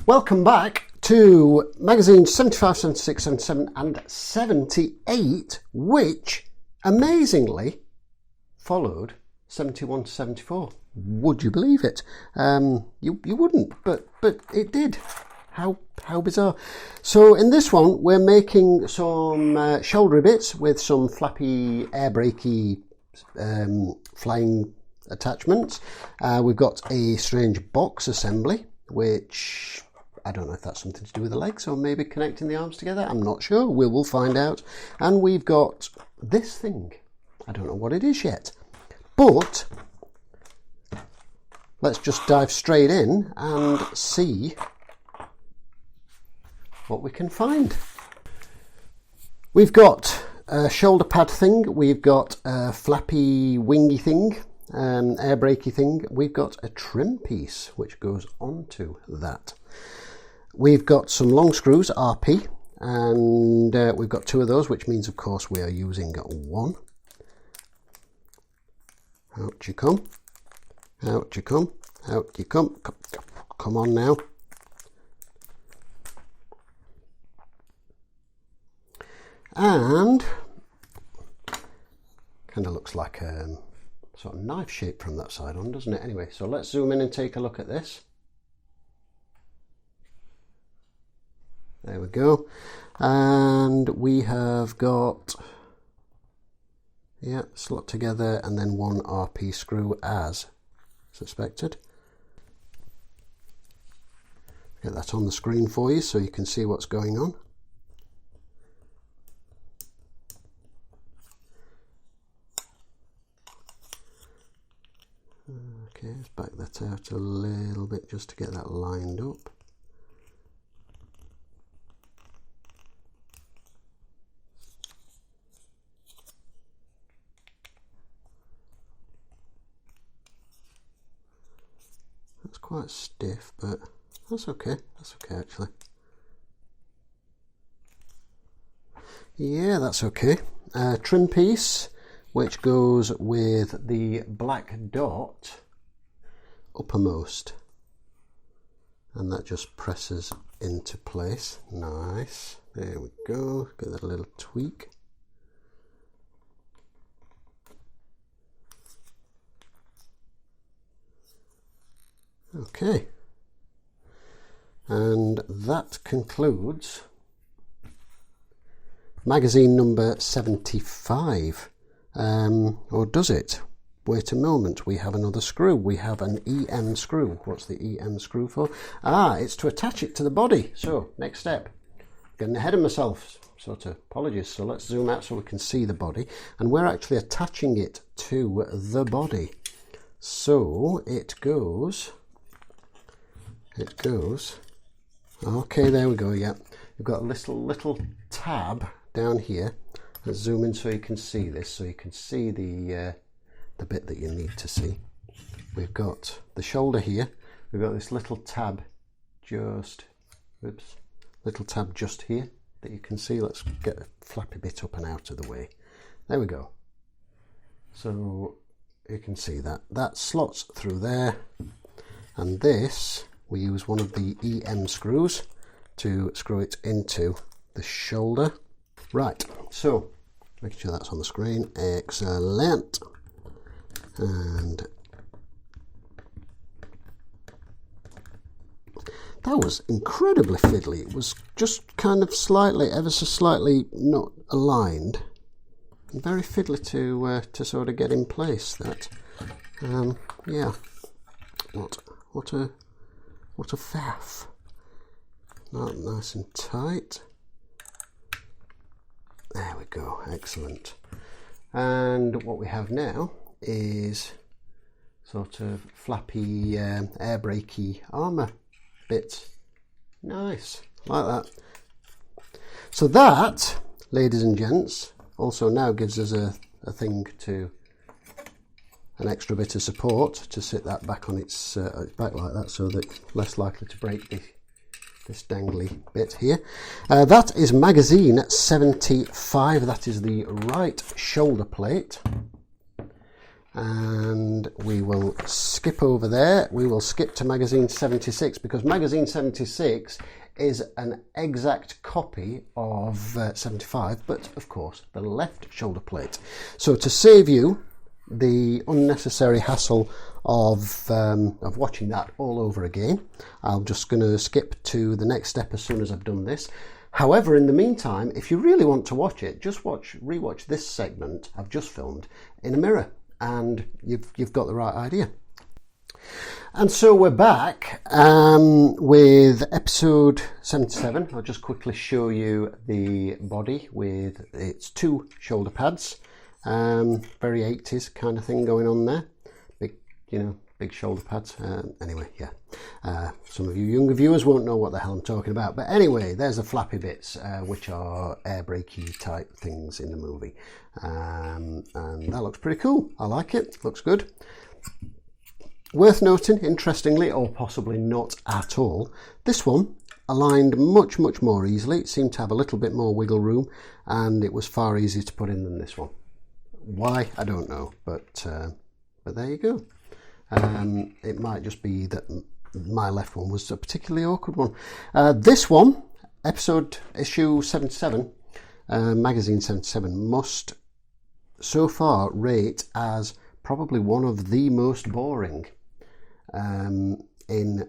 Welcome back to magazines 75, 76, 77 and 78, which amazingly followed 71 to 74. Would you believe it? You wouldn't, but it did. How bizarre. So in this one we're making some shoulder bits with some flappy air brakey flying attachments. We've got a strange box assembly, which I don't know if that's something to do with the legs or maybe connecting the arms together. I'm not sure. We will find out. And we've got this thing. I don't know what it is yet. But let's just dive straight in and see what we can find. We've got a shoulder pad thing. We've got a flappy wingy thing, air brakey thing. We've got a trim piece which goes onto that. We've got some long screws, RP, and we've got two of those, which means, of course, we are using one. Out you come, out you come, out you come. Come on now. And kind of looks like a sort of knife shape from that side on, doesn't it? Anyway, so let's zoom in and take a look at this. There we go. And we have got, yeah, slot together and then one RP screw as suspected. Get that on the screen for you so you can see what's going on. Okay, let's back that out a little bit just to get that lined up. That's quite stiff, but that's okay. That's okay, actually. Yeah, that's okay. Trim piece, which goes with the black dot uppermost. And that just presses into place. Nice. There we go. Get that little tweak. Okay, and that concludes magazine number 75, or does it? Wait a moment, we have another screw. We have an EM screw. What's the EM screw for? Ah, it's to attach it to the body. So, next step. Getting ahead of myself, sort of, apologies. So let's zoom out so we can see the body, and we're actually attaching it to the body. So, it goes, okay, there we go. Yeah, you've got a little tab down here. Let's zoom in so you can see this, so you can see the bit that you need to see. We've got the shoulder here. We've got this little tab just here that you can see. Let's get a flappy bit up and out of the way. There we go. So you can see that slots through there, and this, we use one of the EM screws to screw it into the shoulder. Right, so making sure that's on the screen. Excellent. And that was incredibly fiddly. It was just kind of slightly, ever so slightly not aligned. And very fiddly to sort of get in place. That, yeah. What a faff. Not nice and tight. There we go, excellent. And what we have now is sort of flappy air brakey armour bits. Nice, like that. So that, ladies and gents, also now gives us a thing to, an extra bit of support to sit that back on its back like that, so that less likely to break this dangly bit here. That is magazine 75. That is the right shoulder plate. and we will skip over there. We will skip to magazine 76, because magazine 76 is an exact copy of 75, but of course the left shoulder plate. So to save you the unnecessary hassle of watching that all over again, I'm just going to skip to the next step as soon as I've done this. However, in the meantime, if you really want to watch it, just rewatch this segment I've just filmed in a mirror, and you've got the right idea. And so we're back with episode 77. I'll just quickly show you the body with its 2 shoulder pads. Very 80s kind of thing going on there. Big shoulder pads. Anyway, yeah. Some of you younger viewers won't know what the hell I'm talking about. But anyway, there's the flappy bits, which are air brakey type things in the movie. And that looks pretty cool. I like it. Looks good. Worth noting, interestingly, or possibly not at all, this one aligned much more easily. It seemed to have a little bit more wiggle room, and it was far easier to put in than this one. Why, I don't know, but there you go. It might just be that my left one was a particularly awkward one. This one, issue 77, magazine 77, must so far rate as probably one of the most boring in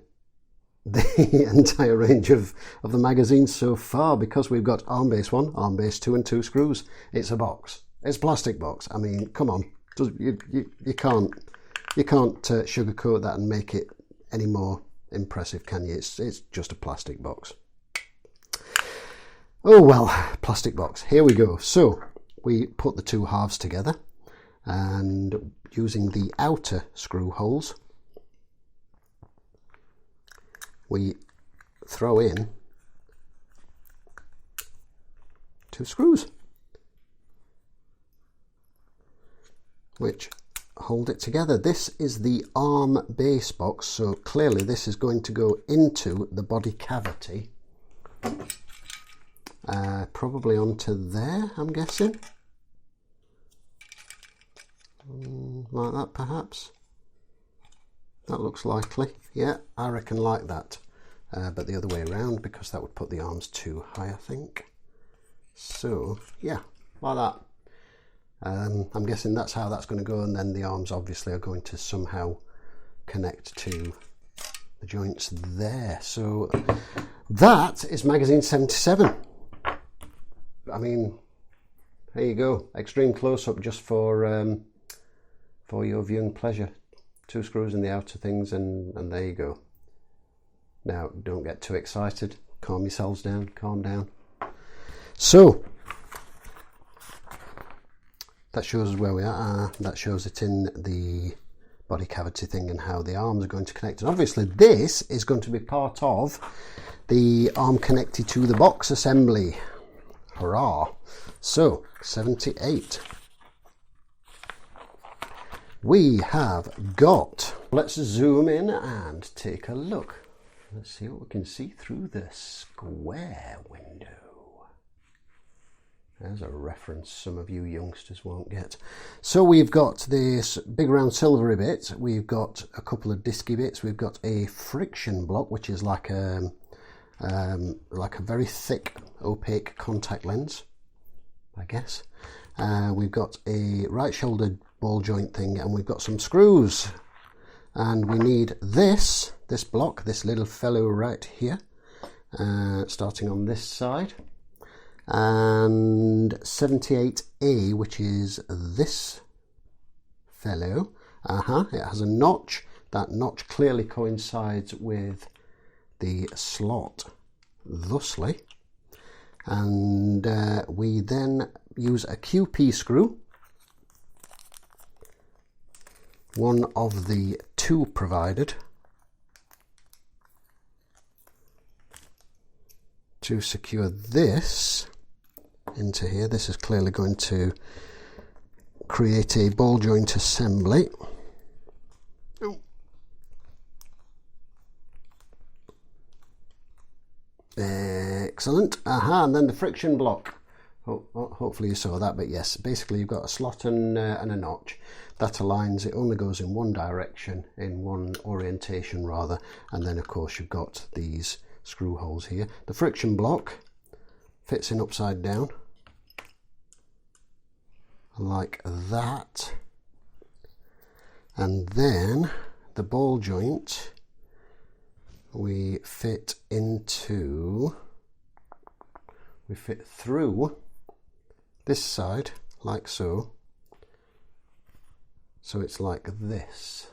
the entire range of the magazines so far, because we've got arm base 1, arm base 2 and 2 screws. It's a box. It's a plastic box. I mean, come on. You can't sugarcoat that and make it any more impressive, can you? It's just a plastic box. Oh well, plastic box. Here we go. So we put the 2 halves together, and using the outer screw holes, we throw in 2 screws, which hold it together. This is the arm base box, so clearly this is going to go into the body cavity, probably onto there, I'm guessing. Like that, perhaps. That looks likely. Yeah, I reckon like that. But the other way around, because that would put the arms too high, I think. So, yeah, like that. I'm guessing that's how that's going to go, and then the arms obviously are going to somehow connect to the joints there. So that is magazine 77. I mean, there you go. Extreme close-up just for your viewing pleasure. 2 screws in the outer things, and there you go. Now, don't get too excited. Calm yourselves down. Calm down. So that shows us where we are. That shows it in the body cavity thing and how the arms are going to connect. And obviously this is going to be part of the arm connected to the box assembly. Hurrah! So 78. We have got, let's zoom in and take a look. Let's see what we can see through the square window. There's a reference some of you youngsters won't get. So we've got this big round silvery bit. We've got a couple of disky bits. We've got a friction block, which is like a very thick, opaque contact lens, I guess. We've got a right shoulder ball joint thing, and we've got some screws. And we need this block, this little fellow right here, starting on this side. And 78A, which is this fellow. It has a notch. That notch clearly coincides with the slot thusly. And we then use a QP screw, one of the 2 provided, to secure this into here. This is clearly going to create a ball joint assembly. Excellent. And then the friction block. Hold hopefully you saw that, but yes, basically you've got a slot and a notch that aligns. It only goes in one direction, in one orientation rather, and then of course you've got these screw holes here. The friction block fits in upside down like that, and then the ball joint we fit through this side like so. So it's like this,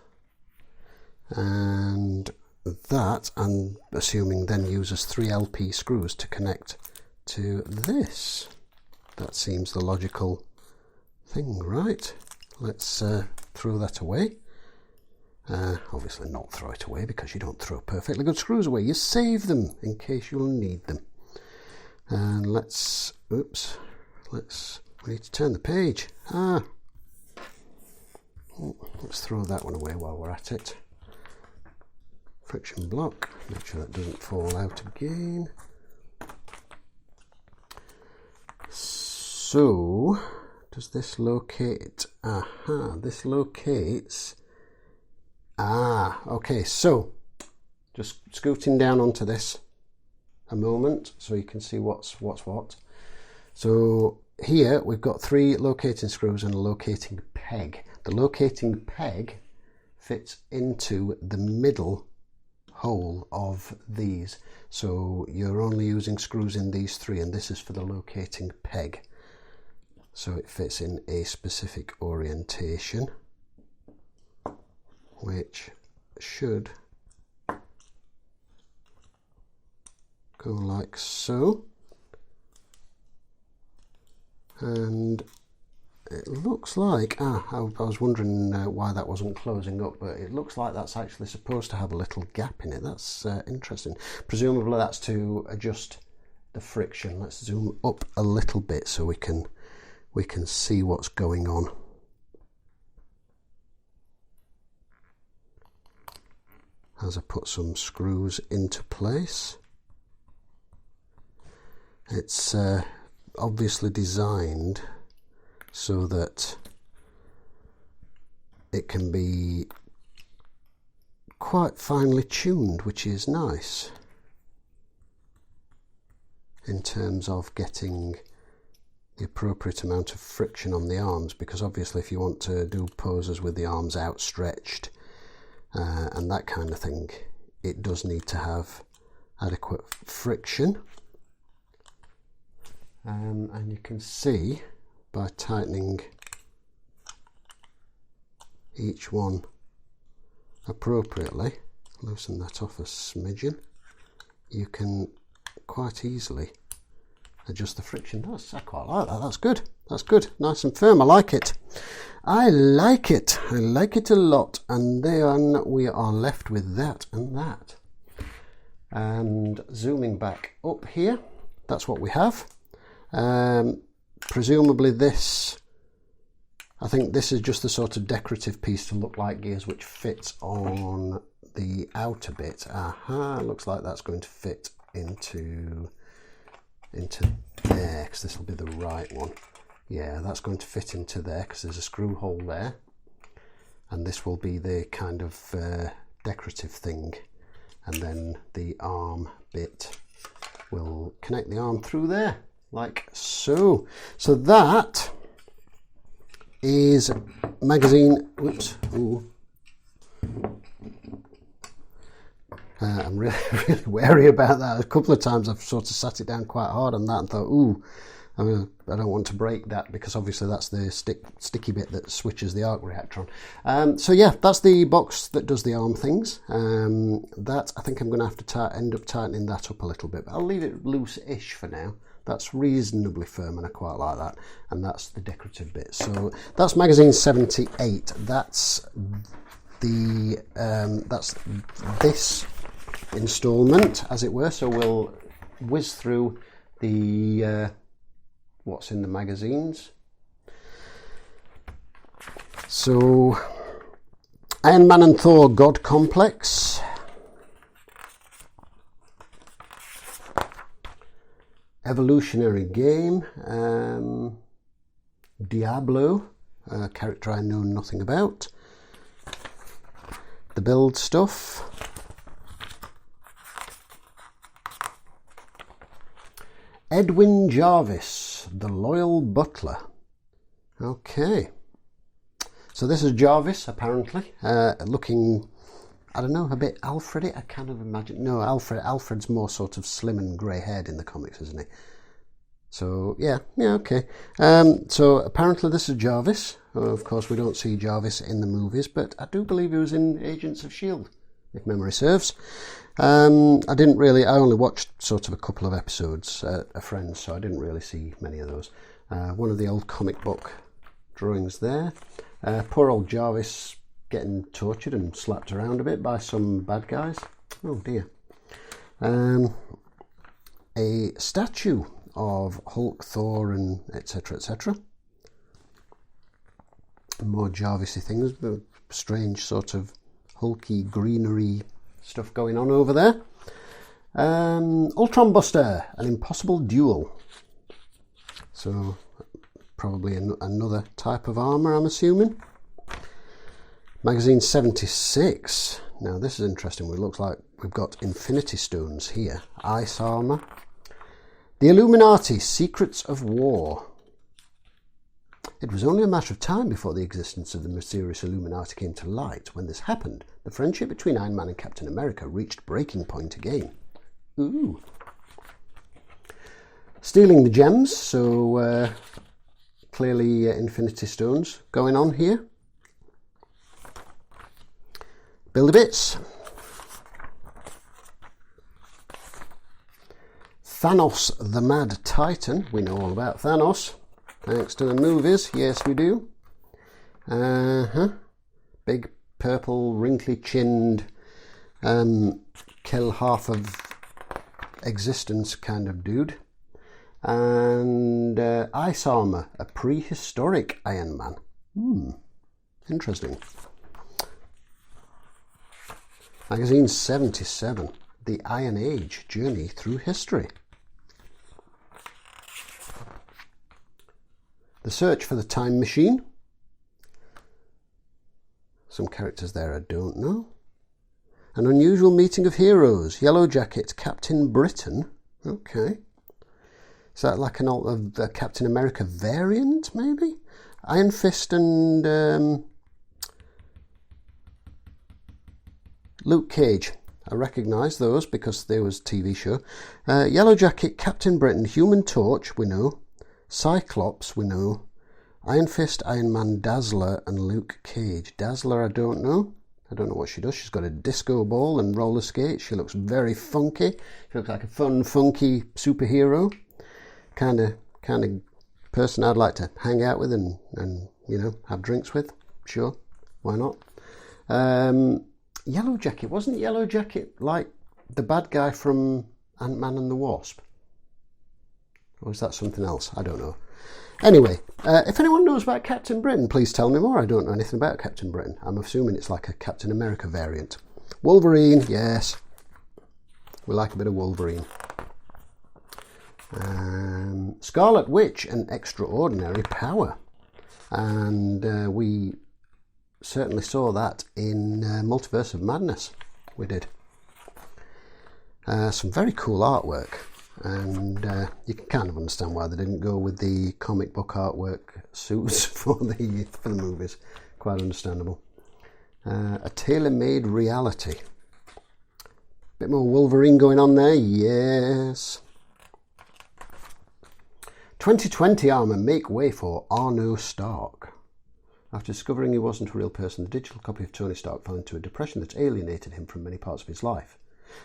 and that, I'm assuming, then uses 3 LP screws to connect to this. That seems the logical thing, right? Let's throw that away. Obviously not throw it away, because you don't throw perfectly good screws away. You save them in case you'll need them. And let's, oops, we need to turn the page. Let's throw that one away while we're at it. Friction block, make sure that doesn't fall out again. So, does this locate? This locates. Okay, so just scooting down onto this a moment so you can see what's what. So here we've got 3 locating screws and a locating peg. The locating peg fits into the middle hole of these, so you're only using screws in these 3, and this is for the locating peg, so it fits in a specific orientation, which should go like so. And it looks like, I was wondering why that wasn't closing up, but it looks like that's actually supposed to have a little gap in it. That's interesting. Presumably that's to adjust the friction. Let's zoom up a little bit so we can see what's going on. As I put some screws into place. It's obviously designed so that it can be quite finely tuned, which is nice in terms of getting the appropriate amount of friction on the arms, because obviously if you want to do poses with the arms outstretched and that kind of thing, it does need to have adequate friction. And you can see by tightening each one appropriately, loosen that off a smidgen, you can quite easily adjust the friction. I quite like that. That's good. That's good. Nice and firm. I like it. I like it. I like it a lot. And then we are left with that and that. And zooming back up here, that's what we have. Presumably this, I think this is just the sort of decorative piece to look like gears, which fits on the outer bit. Looks like that's going to fit into there, because this will be the right one. Yeah, that's going to fit into there because there's a screw hole there, and this will be the kind of decorative thing, and then the arm bit will connect the arm through there like so. So that is magazine, whoops, ooh. I'm really wary about that. A couple of times I've sort of sat it down quite hard on that and thought, ooh, I don't want to break that, because obviously that's the sticky bit that switches the arc reactor on. So yeah, that's the box that does the arm things. That, I think I'm going to have to end up tightening that up a little bit, but I'll leave it loose-ish for now. That's reasonably firm and I quite like that, and that's the decorative bit. So that's magazine 78. That's this installment, as it were. So we'll whiz through the what's in the magazines. So Iron Man and Thor God Complex, Evolutionary Game, Diablo, a character I know nothing about. The Build stuff. Edwin Jarvis, the Loyal Butler. Okay. So this is Jarvis, apparently, looking, I don't know, a bit Alfred-y. I kind of imagine, no, Alfred's more sort of slim and grey-haired in the comics, isn't he? So, yeah, okay. So apparently this is Jarvis. Of course, we don't see Jarvis in the movies, but I do believe he was in Agents of S.H.I.E.L.D., if memory serves. I only watched sort of a couple of episodes at a friend's, so I didn't really see many of those. One of the old comic book drawings there. Poor old Jarvis getting tortured and slapped around a bit by some bad guys. Oh dear. A statue of Hulk, Thor, and etc., etc. More Jarvis-y things, but strange sort of hulky greenery stuff going on over there. Ultron Buster, an impossible duel. So probably another type of armour, I'm assuming. Magazine 76. Now this is interesting. It looks like we've got Infinity Stones here. Ice armour. The Illuminati, Secrets of War. It was only a matter of time before the existence of the mysterious Illuminati came to light. When this happened, the friendship between Iron Man and Captain America reached breaking point again. Ooh. Stealing the gems, so clearly Infinity Stones going on here. Build-A-Bits. Thanos the Mad Titan. We know all about Thanos. Thanks to the movies. Yes, we do. Big, purple, wrinkly-chinned, kill half of existence kind of dude. And ice armour, a prehistoric Iron Man. Interesting. Magazine 77, The Iron Age, Journey Through History. The Search for the Time Machine. Some characters there I don't know. An Unusual Meeting of Heroes, Yellow Jacket, Captain Britain. Okay. Is that like a Captain America variant, maybe? Iron Fist and Luke Cage. I recognise those because there was a TV show. Yellow Jacket, Captain Britain, Human Torch, we know. Cyclops, we know. Iron Fist, Iron Man, Dazzler, and Luke Cage. Dazzler, I don't know. I don't know what she does. She's got a disco ball and roller skates. She looks very funky. She looks like a fun, funky superhero. Kind of person I'd like to hang out with and have drinks with. Sure, why not? Yellow Jacket. Wasn't Yellow Jacket like the bad guy from Ant-Man and the Wasp? Or is that something else? I don't know. Anyway, if anyone knows about Captain Britain, please tell me more. I don't know anything about Captain Britain. I'm assuming it's like a Captain America variant. Wolverine, yes. We like a bit of Wolverine. Scarlet Witch, an extraordinary power. And we certainly saw that in Multiverse of Madness. We did. Some very cool artwork. And you can kind of understand why they didn't go with the comic book artwork suits for the movies. Quite understandable. A tailor-made reality. Bit more Wolverine going on there, yes. 2020 armour, make way for Arno Stark. After discovering he wasn't a real person, the digital copy of Tony Stark fell into a depression that alienated him from many parts of his life.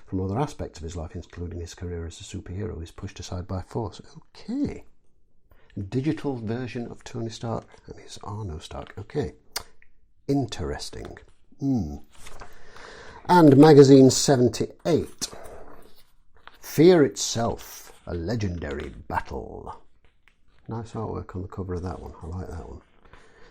From other aspects of his life, including his career as a superhero, he's pushed aside by force. Okay. Digital version of Tony Stark, and he's Arno Stark. Okay. Interesting. And magazine 78. Fear Itself, a legendary battle. Nice artwork on the cover of that one. I like that one.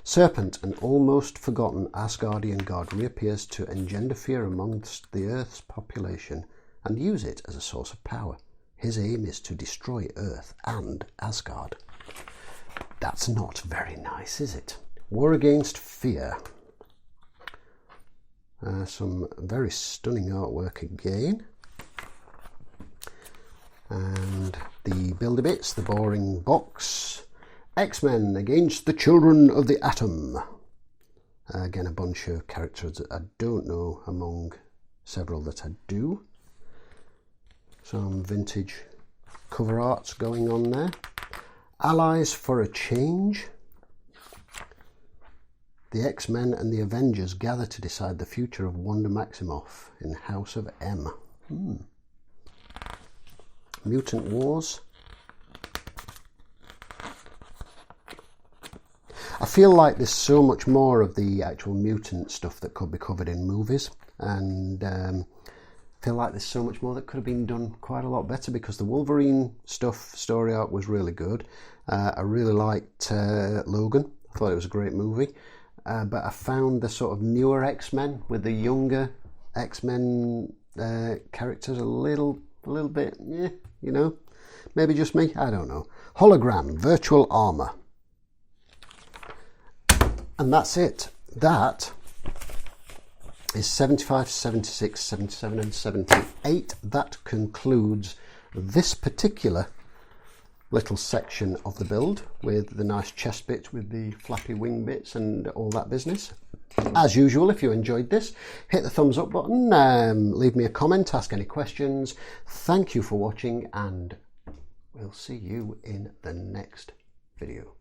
Serpent, an almost forgotten Asgardian god, reappears to engender fear amongst the Earth's population and use it as a source of power. His aim is to destroy Earth and Asgard. That's not very nice, is it? War Against Fear. Some very stunning artwork again. And the Build-A-Bits, the boring box. X-Men Against the Children of the Atom. Again, a bunch of characters that I don't know among several that I do. Some vintage cover arts going on there. Allies for a Change. The X-Men and the Avengers gather to decide the future of Wanda Maximoff in House of M. Mutant Wars. I feel like there's so much more of the actual mutant stuff that could be covered in movies, and I feel like there's so much more that could have been done quite a lot better, because the Wolverine stuff, story arc, was really good. I really liked Logan. I thought it was a great movie. But I found the sort of newer X-Men with the younger X-Men characters a little bit, you know, maybe just me, I don't know. Hologram, Virtual Armor. And that's it. That is 75, 76, 77 and 78. That concludes this particular little section of the build with the nice chest bits with the flappy wing bits and all that business. As usual, if you enjoyed this, hit the thumbs up button, leave me a comment, ask any questions. Thank you for watching, and we'll see you in the next video.